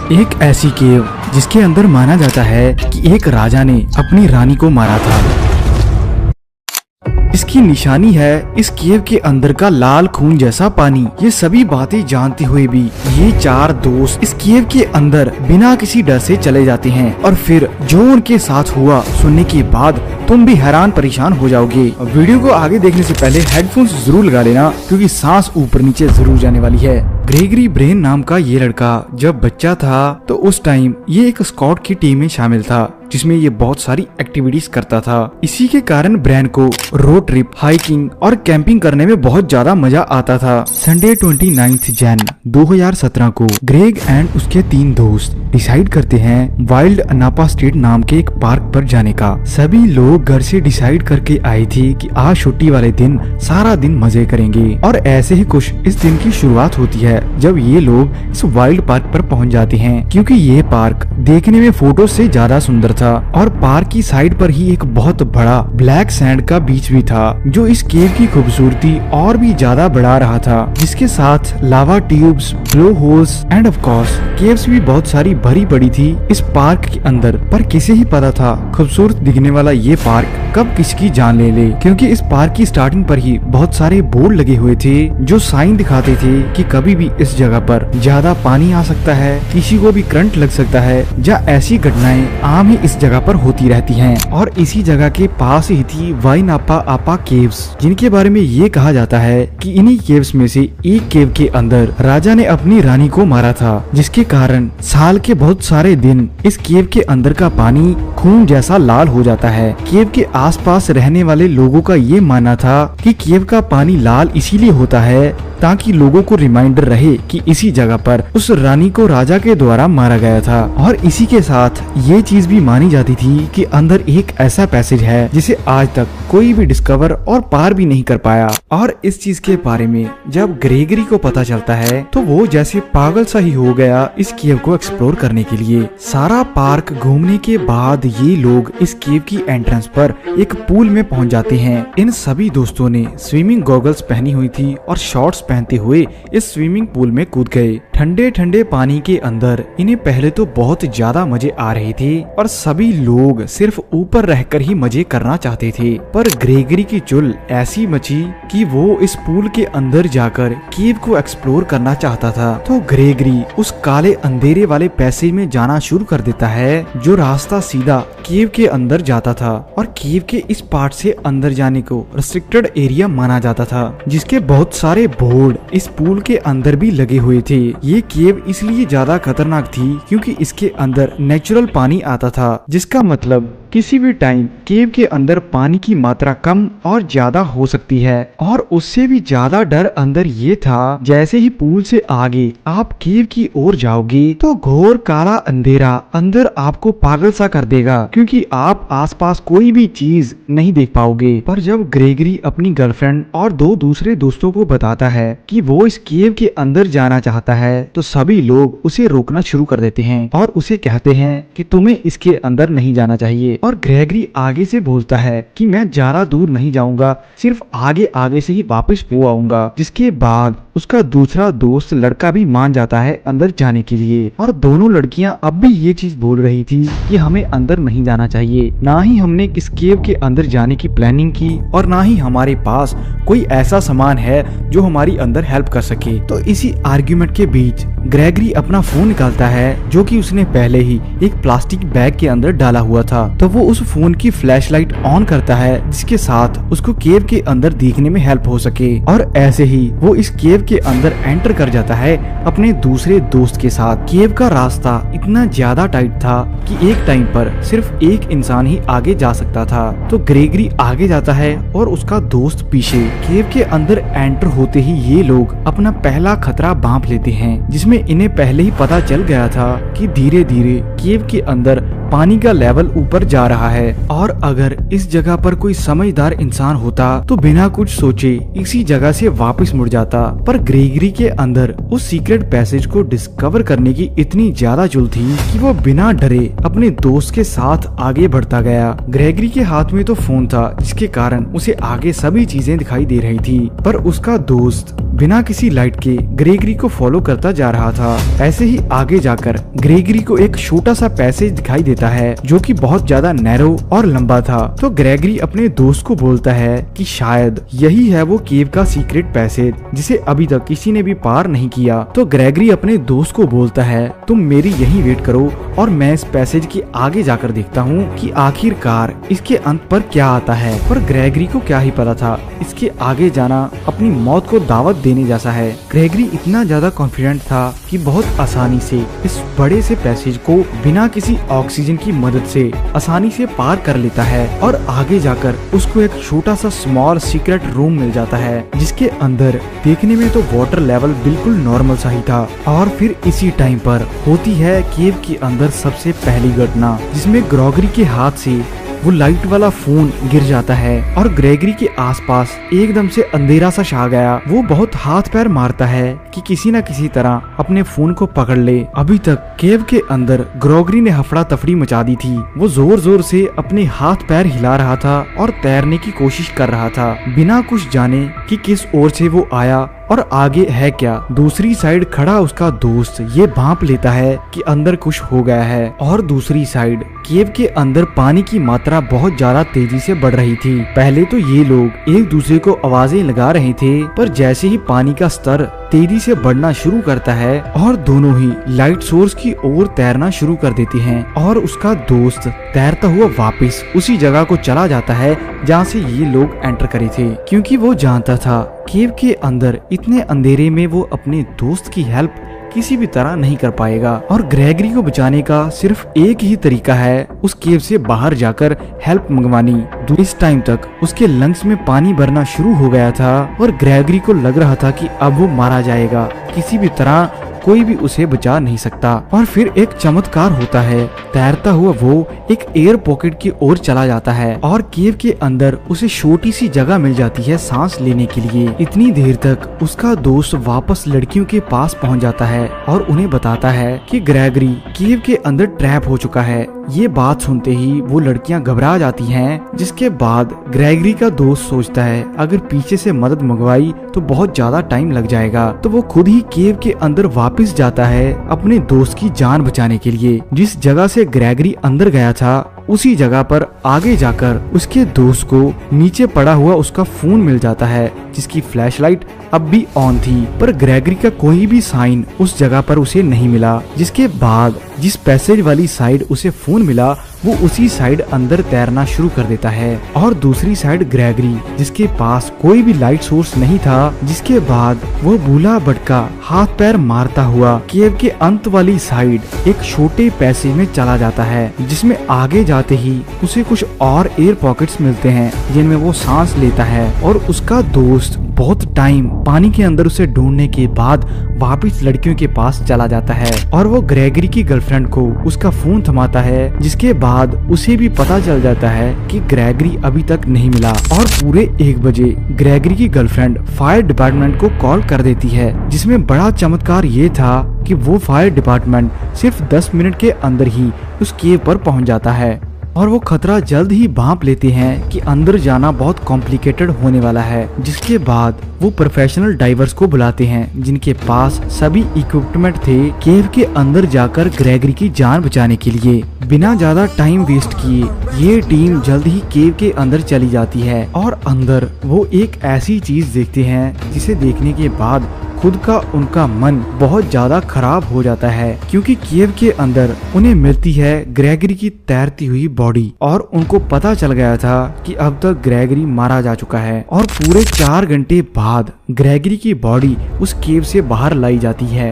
एक ऐसी केव जिसके अंदर माना जाता है कि एक राजा ने अपनी रानी को मारा था। इसकी निशानी है इस केव के अंदर का लाल खून जैसा पानी। ये सभी बातें जानते हुए भी ये चार दोस्त इस केव के अंदर बिना किसी डर से चले जाते हैं और फिर जो उनके साथ हुआ सुनने के बाद तुम भी हैरान परेशान हो जाओगे। वीडियो को आगे देखने से पहले हेडफोन्स जरूर लगा लेना क्योंकि सांस ऊपर नीचे जरूर जाने वाली है। ग्रेगरी ब्रेन नाम का ये लड़का जब बच्चा था तो उस टाइम ये एक स्काउट की टीम में शामिल था जिसमें ये बहुत सारी एक्टिविटीज करता था। इसी के कारण ब्रेन को रोड ट्रिप, हाइकिंग और कैंपिंग करने में बहुत ज्यादा मजा आता था। संडे 29 जन 2017 को ग्रेग एंड उसके 3 दोस्त डिसाइड करते हैं वाइल्ड अनापा स्टेट नाम के एक पार्क पर जाने का। सभी लोग घर से डिसाइड करके आए थे कि आज छुट्टी वाले दिन सारा दिन मजे करेंगे और ऐसे ही कुछ इस दिन की शुरुआत होती है जब ये लोग इस वाइल्ड पार्क पर पहुंच जाते हैं क्योंकि ये पार्क देखने में फोटो से ज्यादा सुंदर था और पार्क की साइड पर ही एक बहुत बड़ा ब्लैक सैंड का बीच भी था जो इस केव की खूबसूरती और भी ज्यादा बढ़ा रहा था, जिसके साथ lava tubes, blow holes and of course caves भी बहुत सारी भरी पड़ी थी इस पार्क के अंदर। पर किसे ही पता था खूबसूरत दिखने वाला ये पार्क कब किसकी जान ले ले, क्योंकि इस पार्क की स्टार्टिंग पर ही बहुत सारे बोर्ड लगे हुए थे जो साइन दिखाते थे कि कभी भी इस जगह पर ज्यादा पानी आ सकता है, किसी को भी करंट लग सकता है या ऐसी घटनाएं आम ही इस जगह पर होती रहती हैं। और इसी जगह के पास ही थी वाइनापा आपा केव्स, जिनके बारे में ये कहा जाता है कि इन्हीं केव्स में से एक केव के अंदर राजा ने अपनी रानी को मारा था, जिसके कारण साल के बहुत सारे दिन इस केव के अंदर का पानी खून जैसा लाल हो जाता है। केव के आसपास रहने वाले लोगों का ये मानना था कि केव का पानी लाल इसीलिए होता है ताकि लोगों को रिमाइंडर रहे कि इसी जगह पर उस रानी को राजा के द्वारा मारा गया था। और इसी के साथ ये चीज भी मानी जाती थी कि अंदर एक ऐसा पैसेज है जिसे आज तक कोई भी डिस्कवर और पार भी नहीं कर पाया। और इस चीज के बारे में जब ग्रेगरी को पता चलता है तो वो जैसे पागल सा ही हो गया इस केव को एक्सप्लोर करने के लिए। सारा पार्क घूमने के बाद ये लोग इस केव की एंट्रेंस पर एक पूल में पहुंच जाते हैं। इन सभी दोस्तों ने स्विमिंग गॉगल्स पहनी हुई थी और शॉर्ट्स पहनते हुए इस स्विमिंग पूल में कूद गए। ठंडे ठंडे पानी के अंदर इन्हें पहले तो बहुत ज्यादा मजे आ रहे थे और सभी लोग सिर्फ ऊपर रहकर ही मजे करना चाहते थे। पर ग्रेगरी की चुल ऐसी मची कि वो इस पूल के अंदर जाकर केव को एक्सप्लोर करना चाहता था। तो ग्रेगरी उस काले अंधेरे वाले पैसेज में जाना शुरू कर देता है जो रास्ता सीधा केव के अंदर जाता था। और केव के इस पार्ट से अंदर जाने को रिस्ट्रिक्टेड एरिया माना जाता था, जिसके बहुत सारे बोर्ड इस पूल के अंदर भी लगे हुए थे। ये केव इसलिए ज्यादा खतरनाक थी क्योंकि इसके अंदर नेचुरल पानी आता था, जिसका मतलब किसी भी टाइम केव के अंदर पानी की मात्रा कम और ज्यादा हो सकती है। और उससे भी ज्यादा डर अंदर ये था जैसे ही पूल से आगे आप केव की ओर जाओगे तो घोर काला अंधेरा अंदर आपको पागल सा कर देगा क्योंकि आप आसपास कोई भी चीज नहीं देख पाओगे। पर जब ग्रेगरी अपनी गर्लफ्रेंड और 2 दूसरे दोस्तों को बताता है कि वो इस केव के अंदर जाना चाहता है तो सभी लोग उसे रोकना शुरू कर देते हैं और उसे कहते हैं कि तुम्हें इसके अंदर नहीं जाना चाहिए। और ग्रेगरी आगे से बोलता है कि मैं ज्यादा दूर नहीं जाऊंगा, सिर्फ आगे आगे से ही वापस हो आऊंगा। जिसके बाद उसका दूसरा दोस्त लड़का भी मान जाता है अंदर जाने के लिए। और दोनों लड़कियां अब भी ये चीज बोल रही थी कि हमें अंदर नहीं जाना चाहिए, ना ही हमने इस केव के अंदर जाने की प्लानिंग की और ना ही हमारे पास कोई ऐसा सामान है जो हमारी अंदर हेल्प कर सके। तो इसी आर्ग्यूमेंट के बीच ग्रेगरी अपना फोन निकालता है जो कि उसने पहले ही एक प्लास्टिक बैग के अंदर डाला हुआ था। तो वो उस फोन की फ्लैशलाइट ऑन करता है जिसके साथ उसको केव के अंदर देखने में हेल्प हो सके। और ऐसे ही वो इस केव के अंदर एंटर कर जाता है अपने दूसरे दोस्त के साथ। केव का रास्ता इतना ज्यादा टाइट था कि एक टाइम पर सिर्फ एक इंसान ही आगे जा सकता था। तो ग्रेगरी आगे जाता है और उसका दोस्त पीछे। केव के अंदर एंटर होते ही ये लोग अपना पहला खतरा भांप लेते हैं, जिसमें इन्हें पहले ही पता चल गया था कि धीरे धीरे केव के अंदर पानी का लेवल ऊपर जा रहा है। और अगर इस जगह पर कोई समझदार इंसान होता तो बिना कुछ सोचे इसी जगह से वापस मुड़ जाता। पर ग्रेगरी के अंदर उस सीक्रेट पैसेज को डिस्कवर करने की इतनी ज्यादा जुल थी कि वो बिना डरे अपने दोस्त के साथ आगे बढ़ता गया। ग्रेगरी के हाथ में तो फोन था जिसके कारण उसे आगे सभी चीजें दिखाई दे रही थी, पर उसका दोस्त बिना किसी लाइट के ग्रेगरी को फॉलो करता जा रहा था। ऐसे ही आगे जाकर ग्रेगरी को एक छोटा सा पैसेज दिखाई देता है जो कि बहुत ज्यादा नैरो और लंबा था। तो ग्रेगरी अपने दोस्त को बोलता है कि शायद यही है वो केव का सीक्रेट पैसेज जिसे अभी तक किसी ने भी पार नहीं किया। तो ग्रेगरी अपने दोस्त को बोलता है तुम मेरी यही वेट करो और मैं इस पैसेज के आगे जाकर देखता हूँ कि आखिरकार इसके अंत पर क्या आता है। पर ग्रेगरी को क्या ही पता था इसके आगे जाना अपनी मौत को दावत देने जैसा है। ग्रेगरी इतना ज्यादा कॉन्फिडेंट था कि बहुत आसानी से इस बड़े से पैसेज को बिना किसी ऑक्सीजन की मदद से आसानी से पार कर लेता है और आगे जाकर उसको एक छोटा सा स्मॉल सीक्रेट रूम मिल जाता है जिसके अंदर देखने में तो वाटर लेवल बिल्कुल नॉर्मल सा ही था। और फिर इसी टाइम पर होती है केव के अंदर सबसे पहली घटना जिसमें ग्रेगरी के हाथ से वो लाइट वाला फोन गिर जाता है और ग्रेगरी के आसपास एकदम से अंधेरा सा छा गया। वो बहुत हाथ पैर मारता है कि किसी न किसी तरह अपने फोन को पकड़ ले। अभी तक केव के अंदर ग्रेगरी ने हफड़ा तफड़ी मचा दी थी। वो जोर जोर से अपने हाथ पैर हिला रहा था और तैरने की कोशिश कर रहा था बिना कुछ जाने कि किस ओर से वो आया और आगे है क्या। दूसरी साइड खड़ा उसका दोस्त ये भांप लेता है कि अंदर कुछ हो गया है और दूसरी साइड केव के अंदर पानी की मात्रा बहुत ज्यादा तेजी से बढ़ रही थी। पहले तो ये लोग एक दूसरे को आवाजें लगा रहे थे पर जैसे ही पानी का स्तर तेजी से बढ़ना शुरू करता है और दोनों ही लाइट सोर्स की ओर तैरना शुरू कर देते हैं और उसका दोस्त तैरता हुआ वापस उसी जगह को चला जाता है जहाँ से ये लोग एंटर करे थे, क्योंकि वो जानता था केव के अंदर इतने अंधेरे में वो अपने दोस्त की हेल्प किसी भी तरह नहीं कर पाएगा और ग्रेगरी को बचाने का सिर्फ एक ही तरीका है उस केव से बाहर जाकर हेल्प मंगवानी। इस टाइम तक उसके लंग्स में पानी भरना शुरू हो गया था और ग्रेगरी को लग रहा था कि अब वो मारा जाएगा, किसी भी तरह कोई भी उसे बचा नहीं सकता। और फिर एक चमत्कार होता है, तैरता हुआ वो एक एयर पॉकेट की ओर चला जाता है और केव के अंदर उसे छोटी सी जगह मिल जाती है सांस लेने के लिए। इतनी देर तक उसका दोस्त वापस लड़कियों के पास पहुंच जाता है और उन्हें बताता है कि ग्रेगरी केव के अंदर ट्रैप हो चुका है। ये बात सुनते ही वो लड़कियां घबरा जाती हैं, जिसके बाद ग्रेगरी का दोस्त सोचता है अगर पीछे से मदद मंगवाई तो बहुत ज्यादा टाइम लग जाएगा, तो वो खुद ही केव के अंदर वापस जाता है अपने दोस्त की जान बचाने के लिए। जिस जगह से ग्रेगरी अंदर गया था उसी जगह पर आगे जाकर उसके दोस्त को नीचे पड़ा हुआ उसका फोन मिल जाता है जिसकी फ्लैशलाइट अब भी ऑन थी, पर ग्रेगरी का कोई भी साइन उस जगह पर उसे नहीं मिला। जिसके बाद जिस पैसेज वाली साइड उसे फोन मिला वो उसी साइड अंदर तैरना शुरू कर देता है और दूसरी साइड ग्रेगरी जिसके पास कोई भी लाइट सोर्स नहीं था। जिसके बाद वो भूला भटका हाथ पैर मारता हुआ केव के अंत वाली साइड एक छोटे पैसेज में चला जाता है, जिसमें आगे जाते ही उसे कुछ और एयर पॉकेट्स मिलते हैं जिनमें वो सांस लेता है और उसका दोस्त बहुत टाइम पानी के अंदर उसे ढूंढने के बाद वापस लड़कियों के पास चला जाता है और वो ग्रेगरी की गर्लफ्रेंड को उसका फोन थमाता है। जिसके बाद उसे भी पता चल जाता है कि ग्रेगरी अभी तक नहीं मिला और पूरे 1 बजे ग्रेगरी की गर्लफ्रेंड फायर डिपार्टमेंट को कॉल कर देती है, जिसमें बड़ा चमत्कार ये था कि वो फायर डिपार्टमेंट सिर्फ 10 मिनट के अंदर ही उस केव पर पहुंच जाता है और वो खतरा जल्द ही भांप लेते हैं कि अंदर जाना बहुत कॉम्प्लिकेटेड होने वाला है। जिसके बाद वो प्रोफेशनल डाइवर्स को बुलाते हैं जिनके पास सभी इक्विपमेंट थे केव के अंदर जाकर ग्रेगरी की जान बचाने के लिए। बिना ज्यादा टाइम वेस्ट किए ये टीम जल्द ही केव के अंदर चली जाती है और अंदर वो एक ऐसी चीज देखते हैं जिसे देखने के बाद खुद का उनका मन बहुत ज्यादा खराब हो जाता है, क्योंकि केव के अंदर उन्हें मिलती है ग्रेगरी की तैरती हुई बॉडी और उनको पता चल गया था कि अब तक ग्रेगरी मारा जा चुका है। और पूरे 4 घंटे बाद ग्रेगरी की बॉडी उस केव से बाहर लाई जाती है।